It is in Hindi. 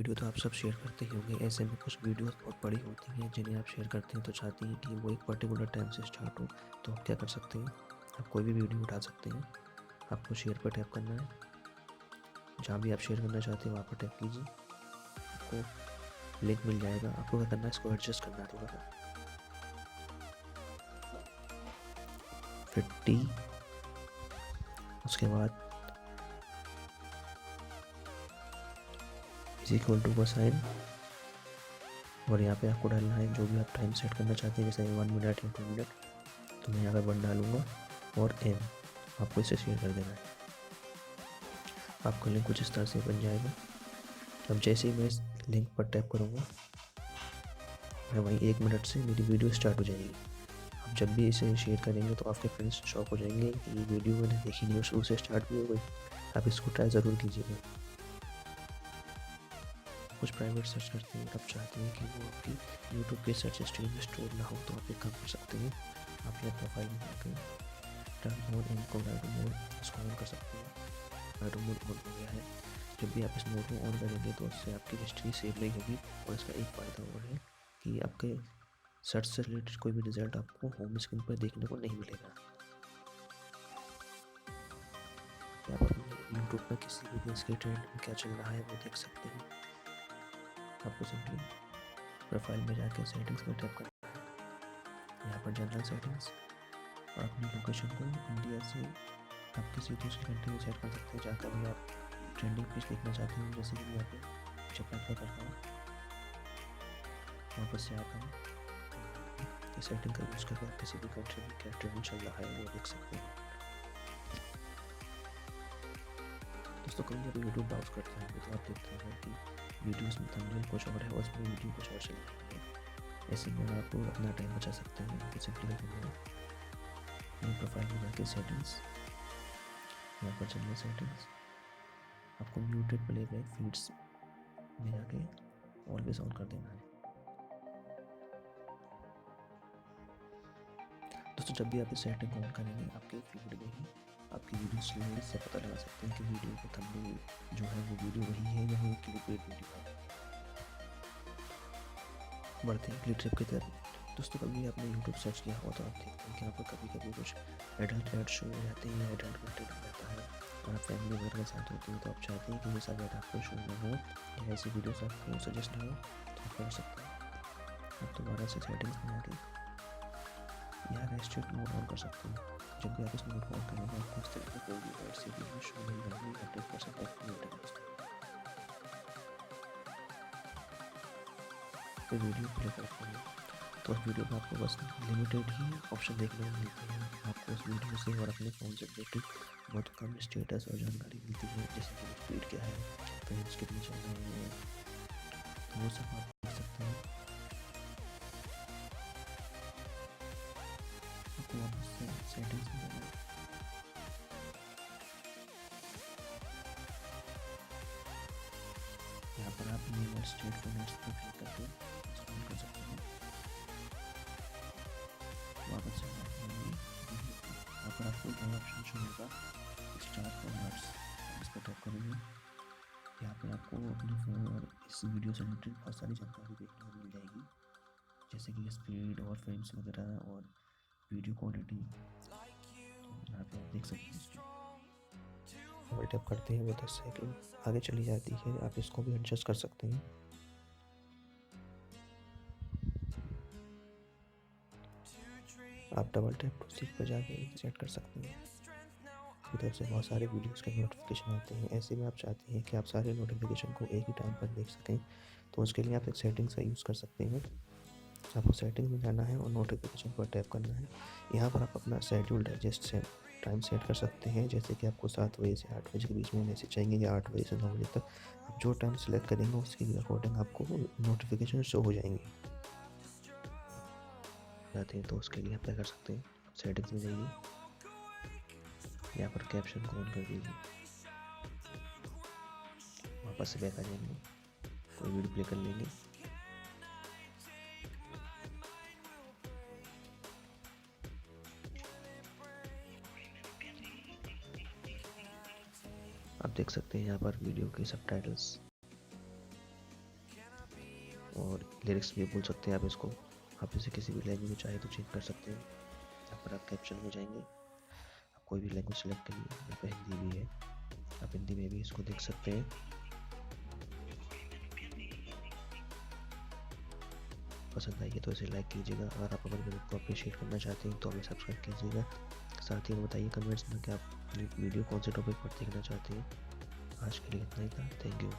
वीडियो तो आप सब शेयर करते ही होंगे। ऐसे में कुछ वीडियोस बहुत बड़ी होती हैं जिन्हें आप शेयर करते हैं तो चाहती हैं कि वो एक पर्टिकुलर टाइम से स्टार्ट हो। तो आप क्या कर सकते हैं, आप कोई भी वीडियो उठा सकते हैं। आपको शेयर पर टैप करना है, जहाँ भी आप शेयर करना चाहते हैं वहाँ पर टैप कीजिए, आपको लिंक मिल जाएगा। आपको क्या करना है, इसको एडजस्ट करना है थोड़ा सा 50। उसके बाद इज इक्वल टू का साइन, और यहाँ पे आपको डालना है जो भी आप टाइम सेट करना चाहते हैं, जैसे 1 मिनट या 2 मिनट। तो मैं यहाँ पर 1 डालूँगा और एम आपको इसे शेयर कर देना है। आपका लिंक कुछ इस तरह से बन जाएगा। अब जैसे ही मैं इस लिंक पर टैप करूँगा, मैं वहीं 1 मिनट से मेरी वीडियो स्टार्ट हो जाएगी। आप जब भी इसे शेयर करेंगे तो आपके फ्रेंड्स शॉक हो जाएंगे कि ये वीडियो मैंने देखी नहीं और शुरू से स्टार्ट भी हो गई। आप इसको ट्राई ज़रूर कीजिएगा। कुछ प्राइवेट सर्च करते हैं, आप चाहते हैं कि वो आपकी YouTube के सर्च हिस्ट्री में स्टोर ना हो, तो आप एक काम कर सकते हैं, आप यहाँ प्रोफाइल में जाकर टर्न मोड इनको राइडो मोड इसको ऑन कर सकते हैं। राइडो मोड ऑन हो गया है। जब भी आप इस मोड को ऑन करेंगे तो उससे आपकी हिस्ट्री सेव नहीं होगी, और इसका एक फ़ायदा और है कि आपके सर्च से रिलेटेड कोई भी रिजल्ट आपको होम स्क्रीन पर देखने को नहीं मिलेगा। आप अपने यूट्यूब पर किसी भी देश के ट्रेंड में क्या चल रहा है वो देख सकते हैं। आपको सिंपली प्रोफाइल में जाकर सेटिंग्स पर टैप करना है, यहाँ पर जनरल सेटिंग्स, और अपनी लोकेशन को इंडिया से आप किसी दूसरी कंट्री में सेट कर सकते हैं, जाकर भी आप ट्रेंडिंग पेज देखना चाहते हैं। जैसे कि यहाँ पे जापान का करता हूँ, वापस से आता हूँ, इस सेटिंग का यूज़ करके आप किसी भी कंट्री में क्या ट्रेंड चल रहा है वो देख सकते हैं। दोस्तों कभी जब यूट्यूब ब्राउज करते हैं तो आप देखते हैं कि वीडियोस में थंबनेल कुछ और है और उसमें वीडियो कुछ और चल रही है। ऐसे में आप अपना टाइम बचा सकते हैं। तो सिंपली अपनी प्रोफाइल में जाके सेटिंग्स, यहाँ पर चलिए सेटिंग्स, आपको म्यूटेड प्लेबैक फीड्स में जाके ऑलवेज ऑन कर देना है। दोस्तों जब भी आप इस सेटिंग को ऑन करेंगे, आपके फीड में ही आपकी वीडियो चलेंगे। इससे पता लगा सकते हैं कि वीडियो का थंबनेल जो है वो वीडियो वही है या वो क्लिकबेट वीडियो है। बढ़ते हैं क्लिक ट्रिप की तरफ। दोस्तों कभी आपने यूट्यूब सर्च किया हो तो आप देखते हैं कि यहाँ पर कभी कभी कुछ एडल्ट ऐड शो हो जाते हैं, एडल्ट कंटेंट रहता है, और आप फैमिली वगैरह के साथ होते हैं तो आप चाहते हैं कि ये सब ऐड आपको शो ना हो या ऐसी वीडियोस आपको सजेस्ट ना हो, तो आप कर सकते हैं। आप दोबारा से सेटिंग्स में आके यहाँ रेस्ट्रिक्ट मोड ऑन कर सकते हैं। जब भी आप इस मोड को ऑन करेंगे आपको इस तरह कोई भी ऐड से वीडियो शो नहीं होगी, 100% एक्टिवेट है। कोई वीडियो प्ले करते हैं तो उस वीडियो में आपको बस लिमिटेड ही ऑप्शन देखने को मिलते हैं। आपको उस वीडियो से और अपने फ़ोन से रिलेटेड बहुत कम स्टेटस और जानकारी मिलती है, जैसे कि स्पीड क्या है, फ्रेंड्स कितने चल रहे हैं, तो वो सब आप देख सकते हैं। आपको वापस से सेटिंग्स में जाना है, यहाँ पर आप न्यू स्टेट को नेक्स्ट पर क्लिक करके इंस्टॉल कर सकते हैं। वापस से यहाँ पर आपको दो ऑप्शन शो होगा, स्टार्ट और नोट्स, इस पर टैप करेंगे। यहाँ पर आपको अपने फ़ोन और इस वीडियो से रिलेटेड बहुत सारी जानकारी देखने को मिल जाएगी, जैसे कि स्पीड और फ्रेम्स वगैरह और वीडियो क्वालिटी। यहाँ पे आप देख सकते हैं, डबल टैप करते हैं वो 10 सेकंड आगे चली जाती है। आप इसको भी एडजस्ट कर सकते हैं। आप डबल टैप टू सीक पर जाके सेट कर सकते हैं। की तरफ से बहुत सारे वीडियोस के नोटिफिकेशन आते हैं। ऐसे में आप चाहते हैं कि आप सारे नोटिफिकेशन को एक ही टाइम पर देख सकें, तो उसके लिए आप एक सेटिंग्स का यूज़ कर सकते हैं। आपको सेटिंग में जाना है और नोटिफिकेशन पर टैप करना है। यहाँ पर आप अपना शेड्यूल डाइजेस्ट से टाइम सेट कर सकते हैं, जैसे कि आपको 7 बजे से 8 बजे के बीच में मैसेज चाहिए या 8 बजे से 9 बजे तक। आप जो टाइम सेलेक्ट करेंगे उसके अकॉर्डिंग आपको नोटिफिकेशन शो हो जाएंगे। जाते हैं तो उसके लिए आप क्या कर सकते हैं, सेटिंग्स में जाइए, यहाँ पर कैप्शन को ऑन कर दीजिए, वापस से बैक आ जाएंगे, कोई वीडियो प्ले कर लेंगे। आप देख सकते हैं यहाँ पर वीडियो के सबटाइटल्स, और लिरिक्स भी बोल सकते हैं आप इसको। आप इसे किसी भी लैंग्वेज में चाहे तो चेंज कर सकते हैं। यहाँ पर आप कैप्शन में जाएंगे, आप कोई भी लैंग्वेज सेलेक्ट करिए, यहाँ पर हिंदी भी है, आप हिंदी में भी इसको देख सकते हैं। पसंद आई है तो इसे लाइक कीजिएगा। अगर आप हमारे वीडियो को अप्रिशिएट करना चाहते हैं तो हमें सब्सक्राइब कीजिएगा। साथ ही हमें बताइए कमेंट्स में कि आप वीडियो कौन से टॉपिक पर देखना चाहते हैं। आज के लिए इतना ही था। Thank you.